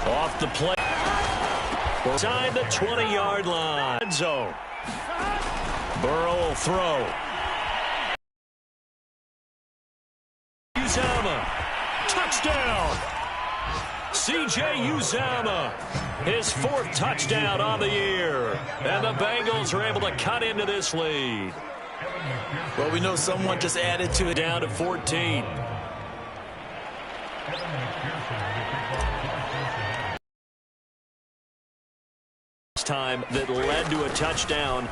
Off the play. Inside the 20-yard line. Zone. Burrow will throw. Uzomah. Touchdown. C.J. Uzomah. His 4th touchdown on the year. And the Bengals are able to cut into this lead. Well, we know someone just added to it. Down to 14. Time that led to a touchdown.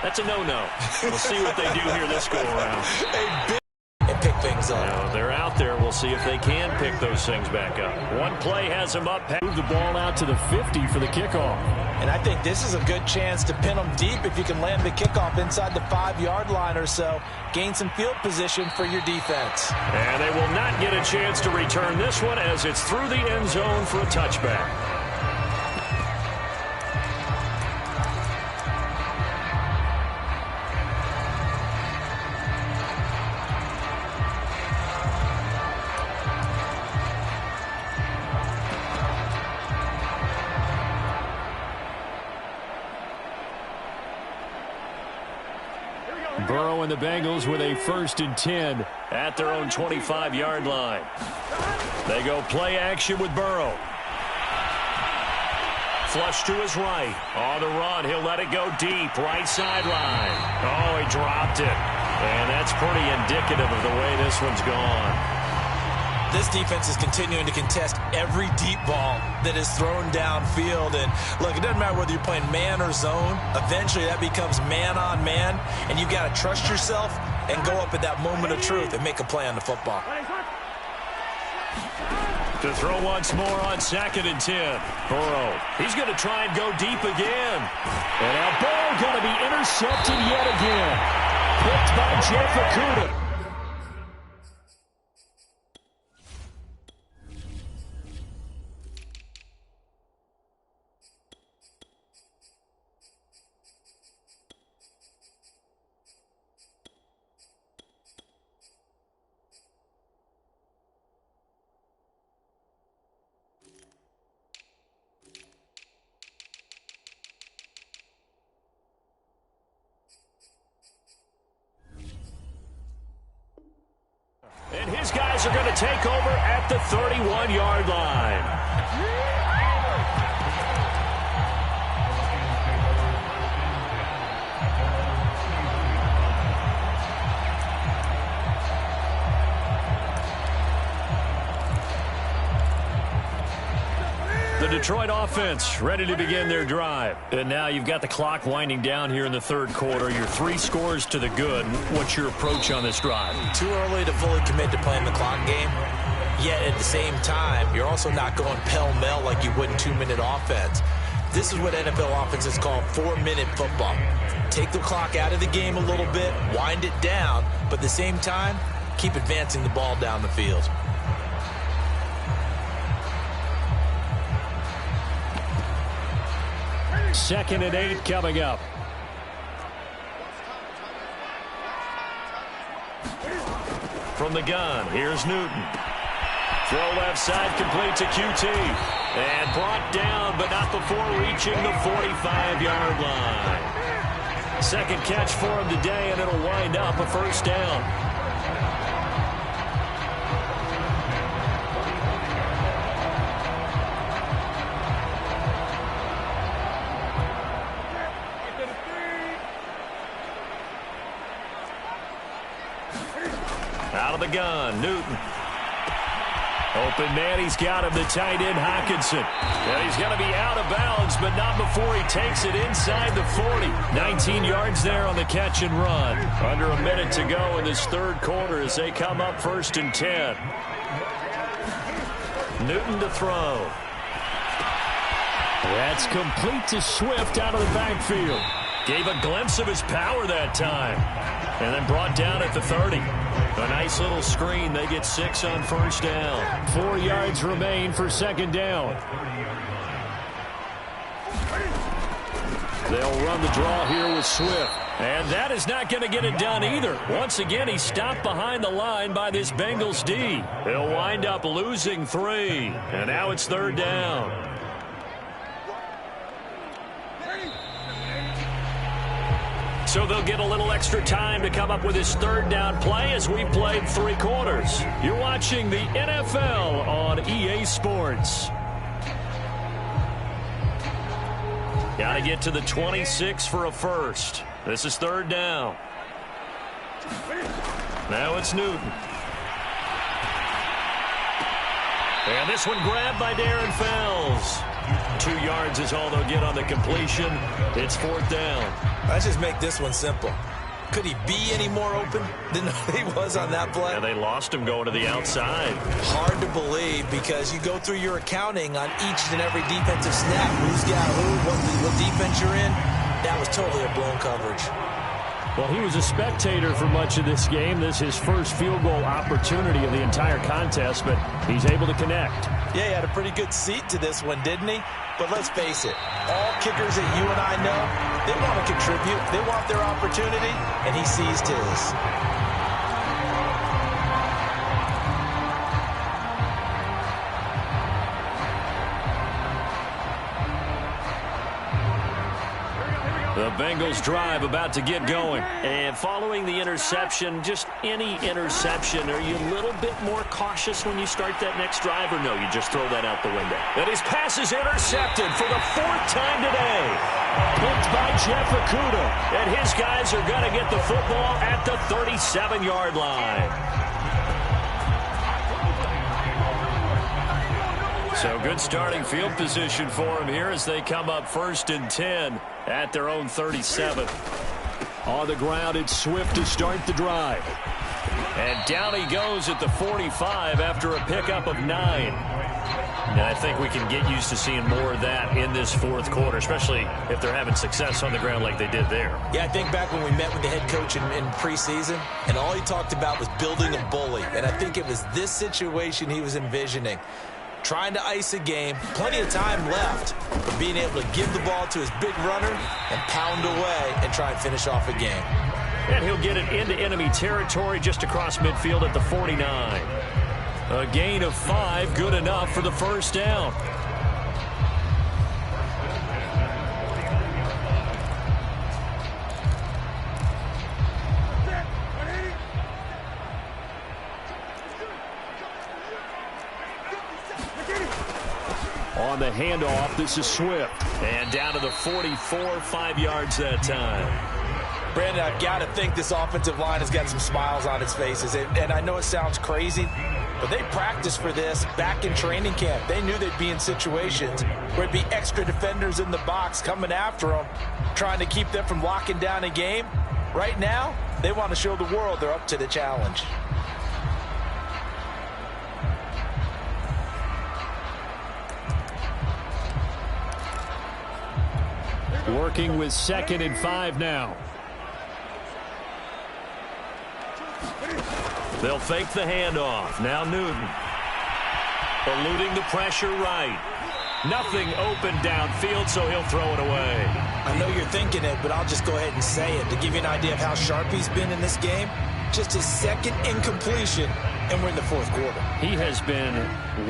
That's a no-no. We'll see what they do here this go-around. And pick things up. Now, they're out there. We'll see if they can pick those things back up. One play has them up. Move the ball out to the 50 for the kickoff. And I think this is a good chance to pin them deep if you can land the kickoff inside the 5-yard line or so. Gain some field position for your defense. And they will not get a chance to return this one as it's through the end zone for a touchback. Burrow and the Bengals with a 1st and 10 at their own 25-yard line. They go play action with Burrow. Flush to his right. On the run, he'll let it go deep. Right sideline. Oh, he dropped it. And that's pretty indicative of the way this one's gone. This defense is continuing to contest every deep ball that is thrown downfield. And, look, it doesn't matter whether you're playing man or zone. Eventually, that becomes man-on-man, and you've got to trust yourself and go up at that moment of truth and make a play on the football. To throw once more on 2nd and 10. Burrow, he's going to try and go deep again. And now ball going to be intercepted yet again. Picked by Jeff Okudah. And his guys are going to take over at the 31-yard line. The Detroit offense ready to begin their drive. And now you've got the clock winding down here in the 3rd quarter. Your 3 scores to the good. What's your approach on this drive? Too early to fully commit to playing the clock game. Yet at the same time, you're also not going pell-mell like you would in 2-minute offense. This is what NFL offenses call 4-minute football. Take the clock out of the game a little bit, wind it down, but at the same time, keep advancing the ball down the field. Second and 8 coming up. From the gun, here's Newton. Throw left side, complete to QT. And brought down, but not before reaching the 45-yard line. Second catch for him today, and it'll wind up a 1st down. Out of the gun, Newton. Open man, he's got him, the tight end, Hockenson. And he's going to be out of bounds, but not before he takes it inside the 40. 19 yards there on the catch and run. Under a minute to go in this 3rd quarter as they come up 1st and 10. Newton to throw. That's complete to Swift out of the backfield. Gave a glimpse of his power that time. And then brought down at the 30. A nice little screen. They get 6 on 1st down. 4 yards remain for 2nd down. They'll run the draw here with Swift. And that is not going to get it done either. Once again, he's stopped behind the line by this Bengals D. He'll wind up losing 3. And now it's 3rd down. So they'll get a little extra time to come up with his 3rd down play as we've played 3 quarters. You're watching the NFL on EA Sports. Got to get to the 26 for a first. This is 3rd down. Now it's Newton. And this one grabbed by Darren Fells. 2 yards is all they'll get on the completion. It's 4th down. Let's just make this one simple. Could he be any more open than he was on that play? And they lost him going to the outside. Hard to believe because you go through your accounting on each and every defensive snap. Who's got who, what defense you're in. That was totally a blown coverage. Well, he was a spectator for much of this game. This is his first field goal opportunity of the entire contest, but he's able to connect. Yeah, he had a pretty good seat to this one, didn't he? But let's face it, all kickers that you and I know, they want to contribute. They want their opportunity, and he seized his. The Bengals drive about to get going. And following the interception, just any interception, are you a little bit more cautious when you start that next drive, or no, you just throw that out the window? And his pass is intercepted for the 4th time today. Picked by Jeff Okudah. And his guys are going to get the football at the 37-yard line. So good starting field position for him here as they come up 1st and 10 at their own 37. On the ground, it's Swift to start the drive. And down he goes at the 45 after a pickup of 9. And I think we can get used to seeing more of that in this 4th quarter, especially if they're having success on the ground like they did there. Yeah, I think back when we met with the head coach in preseason, and all he talked about was building a bully. And I think it was this situation he was envisioning. Trying to ice a game, plenty of time left, but being able to give the ball to his big runner and pound away and try and finish off a game. And he'll get it into enemy territory just across midfield at the 49. A gain of 5, good enough for the 1st down. On the handoff, this is Swift. And down to the 44, 5 yards that time. Brandon, I've got to think this offensive line has got some smiles on its faces. And I know it sounds crazy, but they practiced for this back in training camp. They knew they'd be in situations where it'd be extra defenders in the box coming after them, trying to keep them from locking down a game. Right now, they want to show the world they're up to the challenge. Working with 2nd and 5 now. They'll fake the handoff. Now Newton. Eluding the pressure right. Nothing open downfield, so he'll throw it away. I know you're thinking it, but I'll just go ahead and say it. To give you an idea of how sharp he's been in this game, just his 2nd incompletion, and we're in the 4th quarter. He has been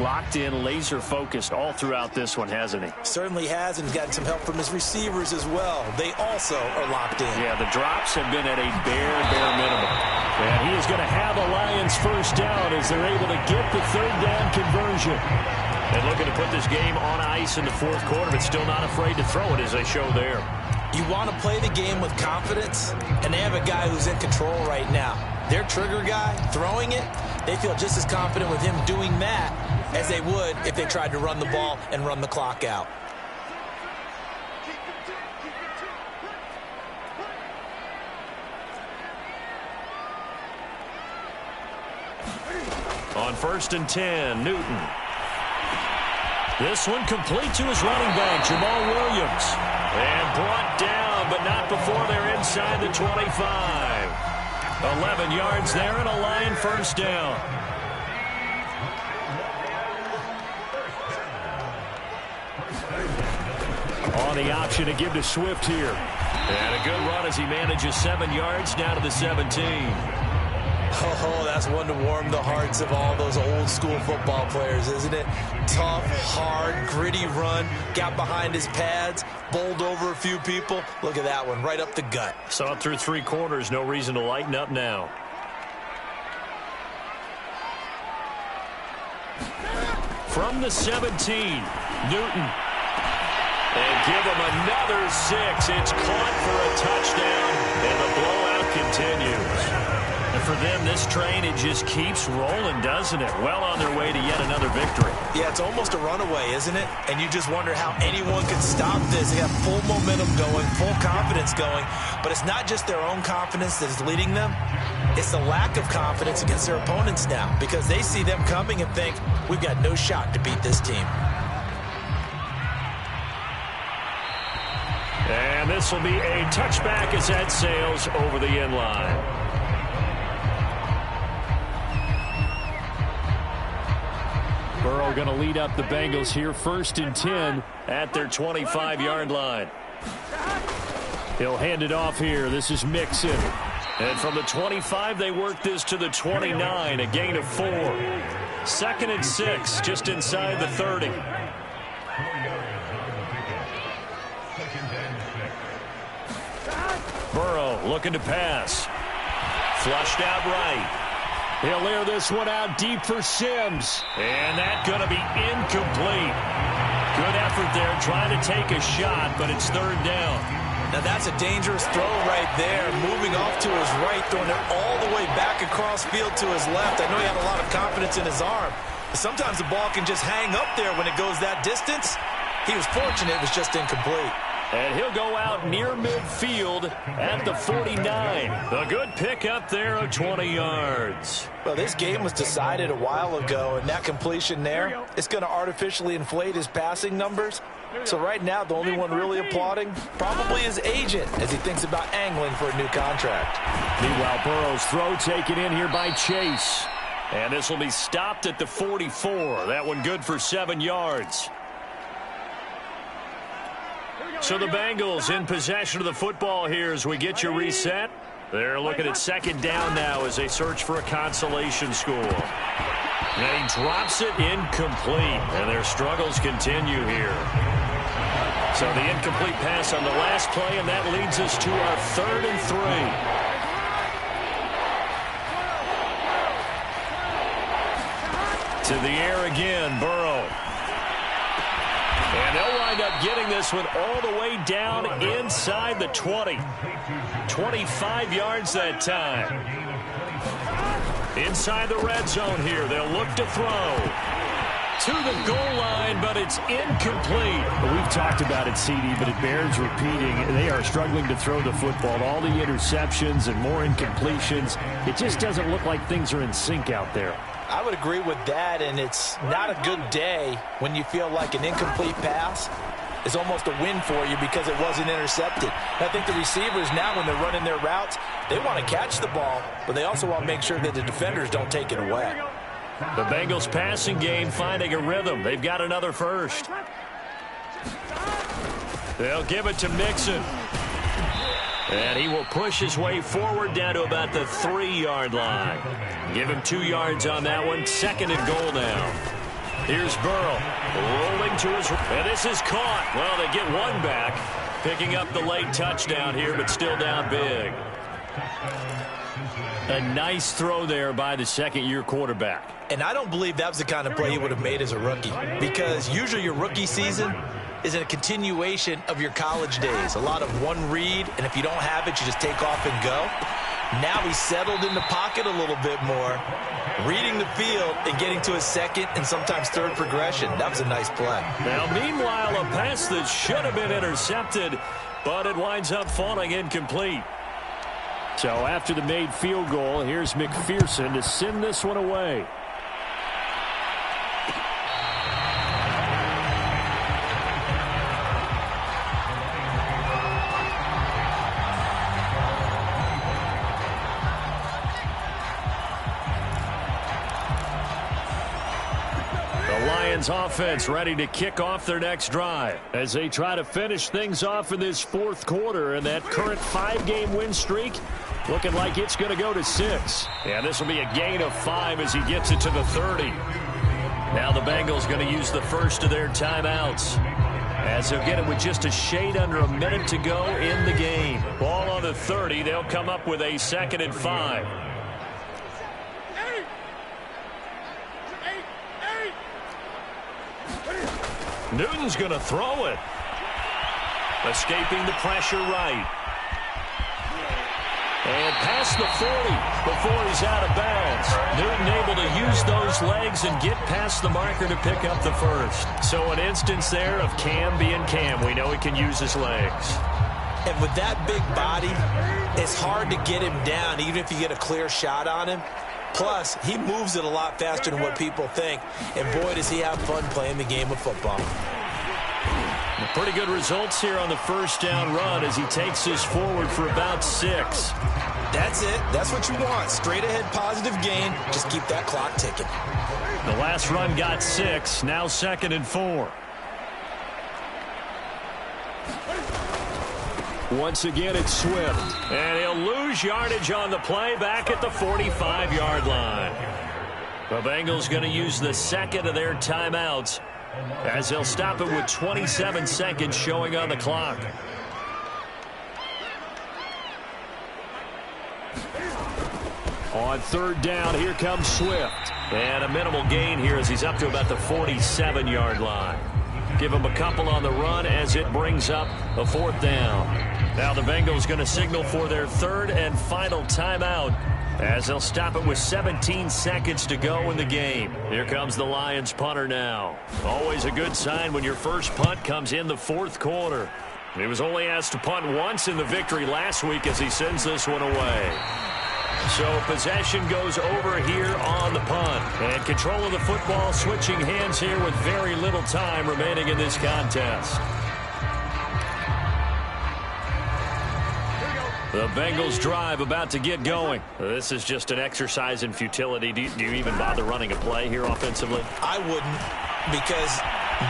locked in, laser-focused all throughout this one, hasn't he? Certainly has, and he's gotten some help from his receivers as well. They also are locked in. Yeah, the drops have been at a bare minimum. And he is going to have a Lions 1st down as they're able to get the 3rd down conversion. And looking to put this game on ice in the 4th quarter, but still not afraid to throw it as they show there. You want to play the game with confidence, and they have a guy who's in control right now. Their trigger guy throwing it, they feel just as confident with him doing that as they would if they tried to run the ball and run the clock out. On 1st and 10, Newton. This one complete to his running back, Jamal Williams. And brought down, but not before they're inside the 25. 11 yards there and a Lion 1st down. On the option to give to Swift here. And a good run as he manages 7 yards down to the 17. Oh, that's one to warm the hearts of all those old school football players, isn't it? Tough, hard, gritty run, got behind his pads, bowled over a few people. Look at that one, right up the gut. Saw it through 3 quarters, no reason to lighten up now. From the 17, Newton. And give him another 6. It's caught for a touchdown, and the blowout continues. And for them, this train, it just keeps rolling, doesn't it? Well on their way to yet another victory. Yeah, it's almost a runaway, isn't it? And you just wonder how anyone could stop this. They have full momentum going, full confidence going. But it's not just their own confidence that is leading them. It's the lack of confidence against their opponents now, because they see them coming and think, we've got no shot to beat this team. And this will be a touchback as that sails over the end line. Burrow going to lead up the Bengals here, 1st and 10 at their 25-yard line. He'll hand it off here. This is Mixon. And from the 25, they work this to the 29, a gain of 4. 2nd and 6, just inside the 30. Burrow looking to pass. Flushed out right. He'll air this one out deep for Sims. And that's going to be incomplete. Good effort there trying to take a shot, but it's 3rd down. Now that's a dangerous throw right there. Moving off to his right, throwing it all the way back across field to his left. I know he had a lot of confidence in his arm. But sometimes the ball can just hang up there when it goes that distance. He was fortunate it was just incomplete. And he'll go out near midfield at the 49. A good pick up there of 20 yards. Well, this game was decided a while ago, and that completion there, it's going to artificially inflate his passing numbers. So right now, the only one really applauding probably his agent as he thinks about angling for a new contract. Meanwhile, Burrow's throw taken in here by Chase. And this will be stopped at the 44. That one good for 7 yards. So the Bengals in possession of the football here as we get you reset. They're looking at 2nd down now as they search for a consolation score. And he drops it incomplete, and their struggles continue here. So the incomplete pass on the last play, and that leads us to our 3rd and 3. To the air again, Burrow. And they'll wind up getting this one all the way down inside the 20. 25 yards that time. Inside the red zone here, they'll look to throw. To the goal line, but it's incomplete. We've talked about it, CD, but it bears repeating. They are struggling to throw the football. All the interceptions and more incompletions. It just doesn't look like things are in sync out there. I would agree with that, and it's not a good day when you feel like an incomplete pass is almost a win for you because it wasn't intercepted. I think the receivers now, when they're running their routes, they want to catch the ball, but they also want to make sure that the defenders don't take it away. The Bengals passing game finding a rhythm. They've got another first. They'll give it to Mixon. And he will push his way forward down to about the 3-yard line. Give him 2 yards on that one. 2nd and goal now. Here's Burrow rolling to his... And this is caught. Well, they get one back. Picking up the late touchdown here, but still down big. A nice throw there by the 2nd-year quarterback. And I don't believe that was the kind of play he would have made as a rookie. Because usually your rookie season is a continuation of your college days. A lot of one read, and if you don't have it, you just take off and go. Now he's settled in the pocket a little bit more, reading the field and getting to his 2nd and sometimes 3rd progression. That was a nice play. Now, meanwhile, a pass that should have been intercepted, but it winds up falling incomplete. So after the made field goal, here's McPherson to send this one away. Lions offense ready to kick off their next drive as they try to finish things off in this fourth quarter, and that current 5-game win streak looking like it's going to go to 6. And this will be a gain of 5 as he gets it to the 30. Now the Bengals going to use the first of their timeouts as they'll get it with just a shade under a minute to go in the game. Ball on the 30. They'll come up with a 2nd and 5. Newton's going to throw it. Escaping the pressure right. And past the 40 before he's out of bounds. Newton able to use those legs and get past the marker to pick up the first. So an instance there of Cam being Cam. We know he can use his legs. And with that big body, it's hard to get him down even if you get a clear shot on him. Plus, he moves it a lot faster than what people think. And boy, does he have fun playing the game of football. Pretty good results here on the first down run as he takes this forward for about 6. That's it. That's what you want. Straight ahead positive gain. Just keep that clock ticking. The last run got 6. Now 2nd and 4. Once again, it's Swift. And he'll lose yardage on the play back at the 45-yard line. The Bengals going to use the 2nd of their timeouts as they'll stop it with 27 seconds showing on the clock. On 3rd down, here comes Swift. And a minimal gain here as he's up to about the 47-yard line. Give him a couple on the run as it brings up a 4th down. Now the Bengals going to signal for their 3rd and final timeout as they'll stop it with 17 seconds to go in the game. Here comes the Lions punter now. Always a good sign when your first punt comes in the 4th quarter. He was only asked to punt once in the victory last week as he sends this one away. So possession goes over here on the punt. And control of the football switching hands here with very little time remaining in this contest. The Bengals drive about to get going. This is just an exercise in futility. Do you even bother running a play here offensively? I wouldn't, because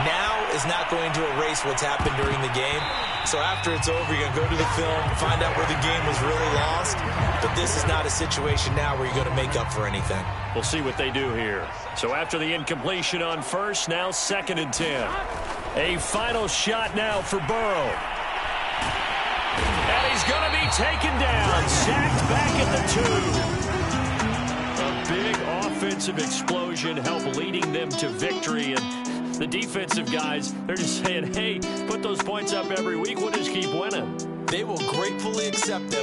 now is not going to erase what's happened during the game. So after it's over, you're going to go to the film, find out where the game was really lost. But this is not a situation now where you're going to make up for anything. We'll see what they do here. So after the incompletion on first, now 2nd and 10. A final shot now for Burrow. And he's going to be taken down, sacked back at the 2. A big offensive explosion helped leading them to victory. And the defensive guys, they're just saying, hey, put those points up every week. We'll just keep winning. They will gratefully accept them